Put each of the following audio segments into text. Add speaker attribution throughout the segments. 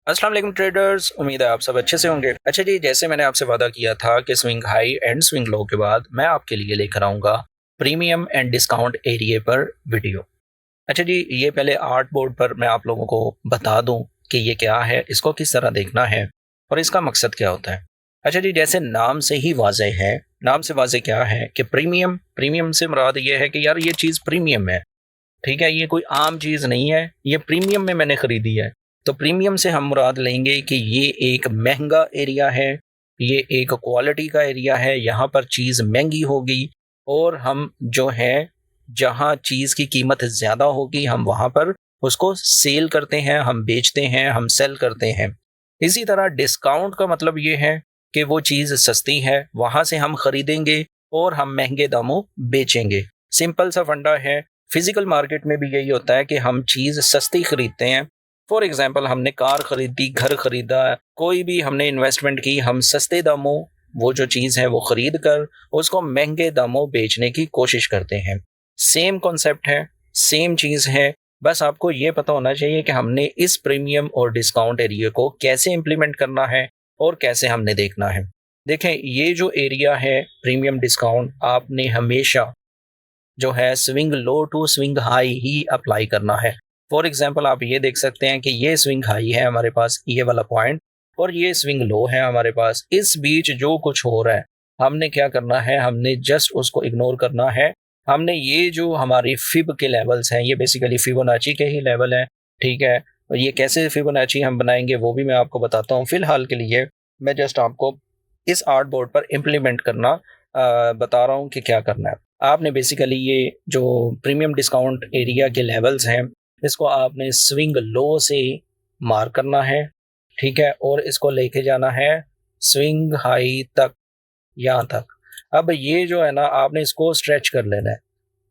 Speaker 1: अस्सलाम वालेकुम ट्रेडर्स, उम्मीद है आप सब अच्छे से होंगे। अच्छा जी, जैसे मैंने आपसे वादा किया था कि swing high and swing low के बाद मैं आपके लिए लेकर आऊँगा प्रीमियम एंड डिस्काउंट एरिया पर वीडियो। अच्छा जी, ये पहले आर्ट बोर्ड पर मैं आप लोगों को बता दूँ कि ये क्या है, इसको किस तरह देखना है और इसका मकसद क्या होता है। अच्छा जी, जैसे नाम से ही वाज़ेह है, नाम से वाज़ेह क्या है कि प्रीमियम, प्रीमियम से मुराद ये है कि यार ये चीज़ प्रीमियम है। ठीक है, ये कोई आम चीज़ नहीं है, ये प्रीमियम में मैंने खरीदी है। तो प्रीमियम से हम मुराद लेंगे कि ये एक महँगा एरिया है, ये एक क्वालिटी का एरिया है, यहाँ पर चीज़ महँगी होगी और हम जो है, जहाँ चीज़ की कीमत ज़्यादा होगी, हम वहाँ पर उसको सेल करते हैं, हम बेचते हैं, हम सेल करते हैं। इसी तरह डिस्काउंट का मतलब ये है कि वो चीज़ सस्ती है, वहाँ से हम खरीदेंगे और हम महँगे दामों बेचेंगे। सिंपल सा फंडा है। फिजिकल मार्केट में भी यही होता है कि हम चीज़ सस्ती खरीदते हैं। फॉर एग्जांपल हमने कार खरीदी, घर खरीदा, कोई भी हमने इन्वेस्टमेंट की, हम सस्ते दामों वो जो चीज़ है वो खरीद कर उसको महँगे दामों बेचने की कोशिश करते हैं। सेम कॉन्सेप्ट है, सेम चीज़ है, बस आपको ये पता होना चाहिए कि हमने इस प्रीमियम और डिस्काउंट एरिया को कैसे इम्प्लीमेंट करना है और कैसे हमने देखना है। देखें, ये जो एरिया है प्रीमियम डिस्काउंट, आपने हमेशा जो है swing low to swing high ही अप्लाई करना है। फॉर एग्जांपल आप ये देख सकते हैं कि ये स्विंग हाई है हमारे पास, ये वाला पॉइंट, और ये स्विंग लो है हमारे पास। इस बीच जो कुछ हो रहा है, हमने क्या करना है, हमने जस्ट उसको इग्नोर करना है। हमने ये जो हमारी फिब के लेवल्स हैं, ये बेसिकली फिबोनाची के ही लेवल हैं, ठीक है। और ये कैसे फिबोनाची हम बनाएंगे वो भी मैं आपको बताता हूँ। फिलहाल के लिए मैं जस्ट आपको इस आर्ट बोर्ड पर इम्प्लीमेंट करना बता रहा हूँ कि क्या करना है। आपने बेसिकली ये जो प्रीमियम डिस्काउंट एरिया के लेवल्स हैं, इसको आपने स्विंग लो से मार्क करना है, ठीक है, और इसको लेके जाना है स्विंग हाई तक, यहाँ तक। अब ये जो है ना, आपने इसको स्ट्रेच कर लेना है,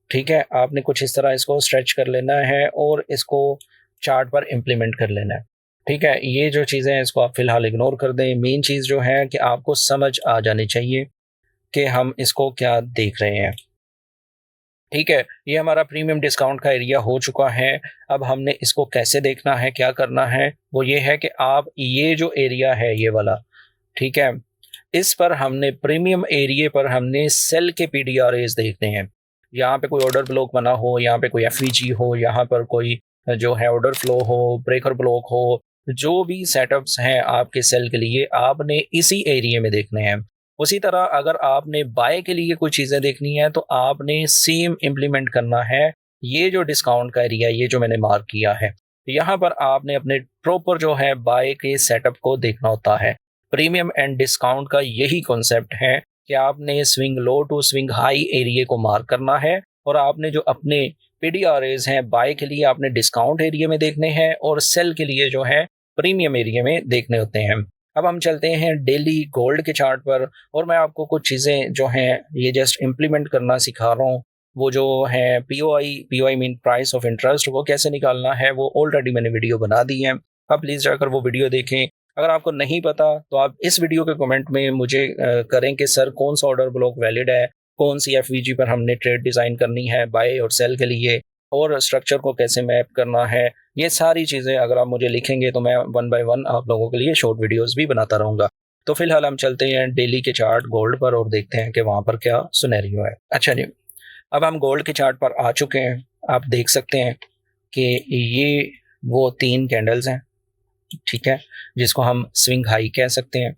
Speaker 1: ठीक है, आपने कुछ इस तरह इसको स्ट्रेच कर लेना है और इसको चार्ट पर इम्प्लीमेंट कर लेना है, ठीक है। ये जो चीज़ें हैं इसको आप फिलहाल इग्नोर कर दें। मेन चीज़ जो है कि आपको समझ आ जानी चाहिए कि हम इसको क्या देख रहे हैं, ठीक है। ये हमारा प्रीमियम डिस्काउंट का एरिया हो चुका है। अब हमने इसको कैसे देखना है, क्या करना है, वो ये है कि आप ये जो एरिया है ये वाला, ठीक है, इस पर हमने प्रीमियम एरिया पर हमने सेल के पीडीआरएस देखने हैं। यहाँ पे कोई ऑर्डर ब्लॉक बना हो, यहाँ पे कोई एफईजी हो, यहाँ पर कोई जो है ऑर्डर फ्लो हो, ब्रेकर ब्लॉक हो, जो भी सेटअप्स हैं आपके सेल के लिए, आपने इसी एरिया में देखने हैं। उसी तरह अगर आपने बाय के लिए कोई चीज़ें देखनी है तो आपने सेम इम्प्लीमेंट करना है। ये जो डिस्काउंट का एरिया, ये जो मैंने मार्क किया है, यहाँ पर आपने अपने प्रॉपर जो है बाय के सेटअप को देखना होता है। प्रीमियम एंड डिस्काउंट का यही कॉन्सेप्ट है कि आपने swing low to swing high area को मार्क करना है और आपने जो अपने पीडीआरएस हैं बाय के लिए आपने डिस्काउंट एरिया में देखने हैं और सेल के लिए जो है प्रीमियम एरिया में देखने होते हैं। अब हम चलते हैं डेली गोल्ड के चार्ट पर और मैं आपको कुछ चीज़ें जो हैं ये जस्ट इम्प्लीमेंट करना सिखा रहा हूँ। वो जो है POI mean price of interest, वो कैसे निकालना है वो ऑलरेडी मैंने वीडियो बना दी है। आप प्लीज़ जाकर वो वीडियो देखें। अगर आपको नहीं पता तो आप इस वीडियो के कमेंट में मुझे करें कि सर कौन सा ऑर्डर ब्लॉक वैलिड है, कौन सी एफवीजी पर हमने ट्रेड डिज़ाइन करनी है बाय और सेल के लिए, और स्ट्रक्चर को कैसे मैप करना है। ये सारी चीज़ें अगर आप मुझे लिखेंगे तो मैं वन बाय वन आप लोगों के लिए शॉर्ट वीडियोस भी बनाता रहूँगा। तो फिलहाल हम चलते हैं डेली के चार्ट गोल्ड पर और देखते हैं कि वहाँ पर क्या सिनेरियो है। अच्छा जी, अब हम गोल्ड के चार्ट पर आ चुके हैं। आप देख सकते हैं कि ये वो 3 कैंडल्स हैं, ठीक है, जिसको हम स्विंग हाई कह सकते हैं।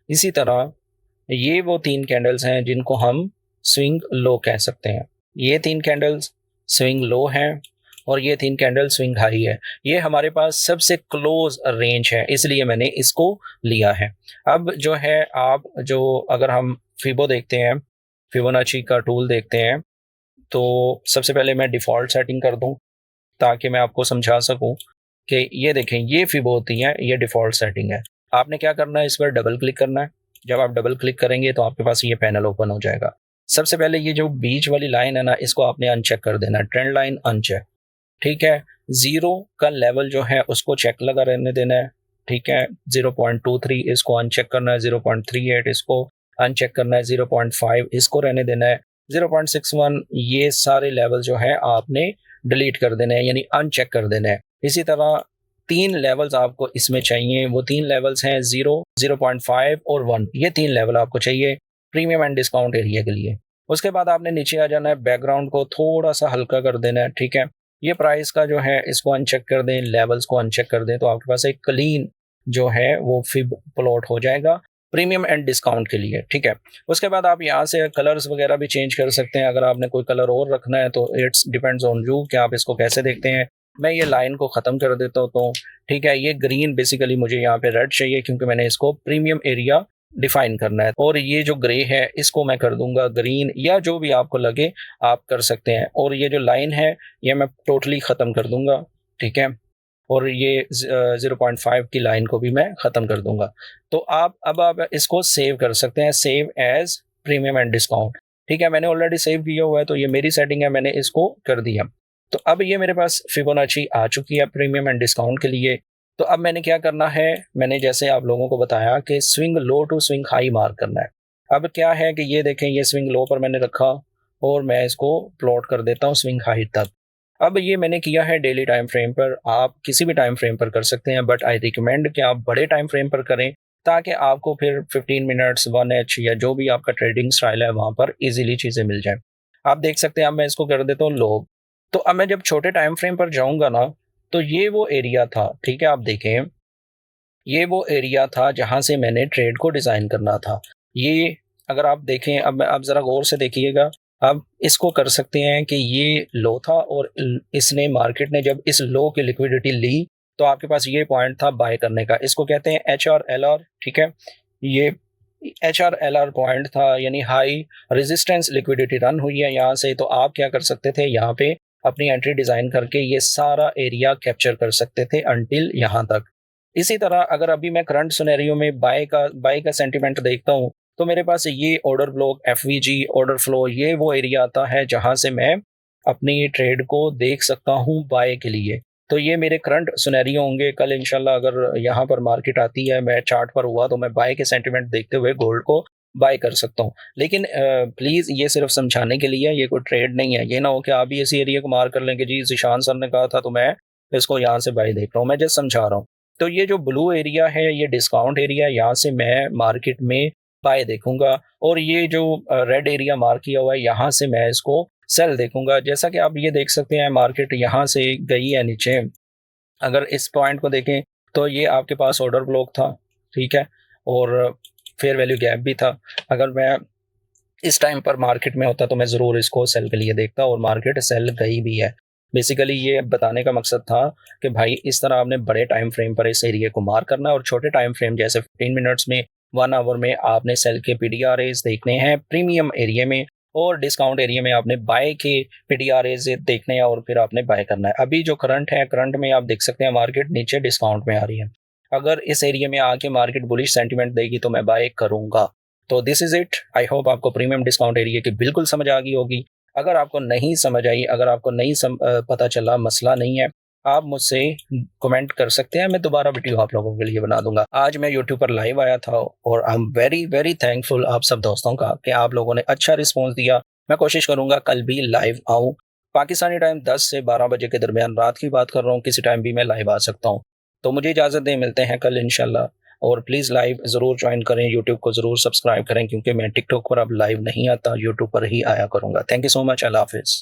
Speaker 1: इसी तरह ये वो 3 कैंडल्स हैं जिनको हम स्विंग लो कह सकते हैं। ये 3 कैंडल्स स्विंग लो हैं और ये 3 कैंडल स्विंग हाई है। ये हमारे पास सबसे क्लोज रेंज है, इसलिए मैंने इसको लिया है। अब जो है आप जो अगर हम फिबो देखते हैं, फिबोनाची का टूल देखते हैं, तो सबसे पहले मैं डिफ़ॉल्ट सेटिंग कर दूँ ताकि मैं आपको समझा सकूँ कि ये देखें, ये फिबो होती है, ये डिफ़ॉल्ट सेटिंग है। आपने क्या करना है, इस पर डबल क्लिक करना है। जब आप डबल क्लिक करेंगे तो आपके पास ये पैनल ओपन हो जाएगा। सबसे पहले ये जो बीच वाली लाइन है ना, इसको आपने अनचेक कर देना है, ट्रेंड लाइन अनचेक, ठीक है। 0 का लेवल जो है उसको चेक लगा रहने देना है, ठीक है। 0.23 इसको अनचेक करना है, 0.38 इसको अनचेक करना है, 0.5 इसको रहने देना है, 0.61 ये सारे लेवल जो है आपने डिलीट कर देने हैं, यानी अनचेक कर देना है। इसी तरह 3 लेवल्स आपको इसमें चाहिए। वो 3 लेवल्स हैं 0, 0.5 और 1। ये 3 लेवल आपको चाहिए प्रीमियम एंड डिस्काउंट एरिया के लिए। उसके बाद आपने नीचे आ जाना है, बैकग्राउंड को थोड़ा-सा हल्का कर देना है, ठीक है? ये प्राइस का जो है इसको अनचेक कर दें, लेवल्स को अनचेक कर दें, तो आपके पास एक क्लीन जो है वो फिब प्लॉट हो जाएगा प्रीमियम एंड डिस्काउंट के लिए, ठीक है? उसके बाद आप यहाँ से कलर्स वगैरह भी चेंज कर सकते हैं। अगर आपने कोई कलर और रखना है तो इट्स डिपेंड्स ऑन यू कि आप इसको कैसे देखते हैं। मैं ये लाइन को ख़त्म कर देता हूँ, तो ठीक है? ये ग्रीन बेसिकली मुझे यहाँ पे रेड चाहिए क्योंकि मैंने इसको प्रीमियम एरिया डिफाइन करना है, और ये जो ग्रे है इसको मैं कर दूंगा ग्रीन, या जो भी आपको लगे आप कर सकते हैं। और ये जो लाइन है ये मैं टोटली ख़त्म कर दूंगा, ठीक है? और ये 0.5 की लाइन को भी मैं ख़त्म कर दूंगा। तो आप इसको सेव कर सकते हैं, save as premium and discount, ठीक है? मैंने ऑलरेडी सेव किया हुआ है, तो ये मेरी सेटिंग है, मैंने इसको कर दिया। तो अब ये मेरे पास फिबोनाची आ चुकी है प्रीमियम एंड डिस्काउंट के लिए। तो अब मैंने क्या करना है, मैंने जैसे आप लोगों को बताया कि swing low to swing high mark करना है। अब क्या है कि ये देखें, ये स्विंग लो पर मैंने रखा और मैं इसको प्लॉट कर देता हूँ स्विंग हाई तक। अब ये मैंने किया है डेली टाइम फ्रेम पर, आप किसी भी टाइम फ्रेम पर कर सकते हैं, बट आई रिकमेंड कि आप बड़े टाइम फ्रेम पर करें ताकि आपको फिर 15 मिनट्स 1H या जो भी आपका ट्रेडिंग स्टाइल है वहाँ पर इजीली चीज़ें मिल जाएं। आप देख सकते हैं, अब मैं इसको कर देता हूँ लो। तो अब मैं जब छोटे टाइम फ्रेम पर जाऊँगा ना, तो ये वो एरिया था, ठीक है? आप देखें, ये वो एरिया था जहाँ से मैंने ट्रेड को डिज़ाइन करना था। ये अगर आप देखें, अब आप ज़रा गौर से देखिएगा, आप इसको कर सकते हैं कि ये लो था और इसने मार्केट ने जब इस लो की लिक्विडिटी ली तो आपके पास ये पॉइंट था बाय करने का। इसको कहते हैं HRLR, ठीक है? ये HRLR पॉइंट था, यानी हाई रेजिस्टेंस लिक्विडिटी रन हुई है यहाँ से। तो आप क्या कर सकते थे, यहाँ पे अपनी एंट्री डिज़ाइन करके ये सारा एरिया कैप्चर कर सकते थे अंटिल यहाँ तक। इसी तरह अगर अभी मैं करंट सिनेरियो में बाय का सेंटीमेंट देखता हूँ, तो मेरे पास ये order block, FVG, order flow, ये वो एरिया आता है जहां से मैं अपनी ट्रेड को देख सकता हूँ बाय के लिए। तो ये मेरे करंट सिनेरियो होंगे। कल इंशाल्लाह अगर यहाँ पर मार्केट आती है, मैं चार्ट पर हुआ, तो मैं बाय के सेंटीमेंट देखते हुए गोल्ड को बाय कर सकता हूँ। लेकिन प्लीज़ ये सिर्फ समझाने के लिए, ये कोई ट्रेड नहीं है। ये ना हो कि आप भी इसी एरिया को मार कर लेंगे, जी ज़ीशान सर ने कहा था तो मैं इसको यहाँ से बाय देख रहा हूँ। मैं जस्ट समझा रहा हूँ। तो ये जो ब्लू एरिया है ये डिस्काउंट एरिया, यहाँ से मैं मार्केट में बाय देखूंगा, और ये जो रेड एरिया मार्क किया हुआ है यहाँ से मैं इसको सेल देखूंगा। जैसा कि आप ये देख सकते हैं, मार्केट यहाँ से गई है नीचे। अगर इस पॉइंट को देखें तो ये आपके पास ऑर्डर ब्लॉक था, ठीक है? और फेयर वैल्यू गैप भी था। अगर मैं इस टाइम पर मार्केट में होता तो मैं ज़रूर इसको सेल के लिए देखता, और मार्केट सेल गई भी है। बेसिकली ये बताने का मकसद था कि भाई इस तरह आपने बड़े टाइम फ्रेम पर इस एरिया को मार्क करना है, और छोटे टाइम फ्रेम जैसे 15 मिनट्स में, 1 आवर में आपने सेल के PDRAs देखने हैं प्रीमियम एरिया में, और डिस्काउंट एरिया में आपने बाय के PDRAs देखने हैं और फिर आपने बाय करना है। अभी जो करंट है, करंट में आप देख सकते हैं मार्केट नीचे डिस्काउंट में आ रही है। अगर इस एरिया में आके मार्केट बुलिश सेंटीमेंट देगी तो मैं बाय करूंगा। तो this is it. I hope आपको प्रीमियम डिस्काउंट एरिया की बिल्कुल समझ आ गई होगी। अगर आपको नहीं समझ आई, अगर आपको नहीं पता चला, मसला नहीं है, आप मुझसे कमेंट कर सकते हैं, मैं दोबारा वीडियो आप लोगों के लिए बना दूंगा। आज मैं यूट्यूब पर लाइव आया था और I am very very thankful आप सब दोस्तों का कि आप लोगों ने अच्छा रिस्पॉन्स दिया। मैं कोशिश करूंगा कल भी लाइव आऊँ। पाकिस्तानी टाइम 10 से 12 बजे के दरमियान, रात की बात कर रहा हूँ, किसी टाइम भी मैं लाइव आ सकता हूँ। तो मुझे इजाज़त दें, मिलते हैं कल इंशाल्लाह। और प्लीज़ लाइव ज़रूर ज्वाइन करें, यूट्यूब को ज़रूर सब्सक्राइब करें, क्योंकि मैं टिकटॉक पर अब लाइव नहीं आता, यूट्यूब पर ही आया करूँगा। Thank you so much. Allah हाफिज़।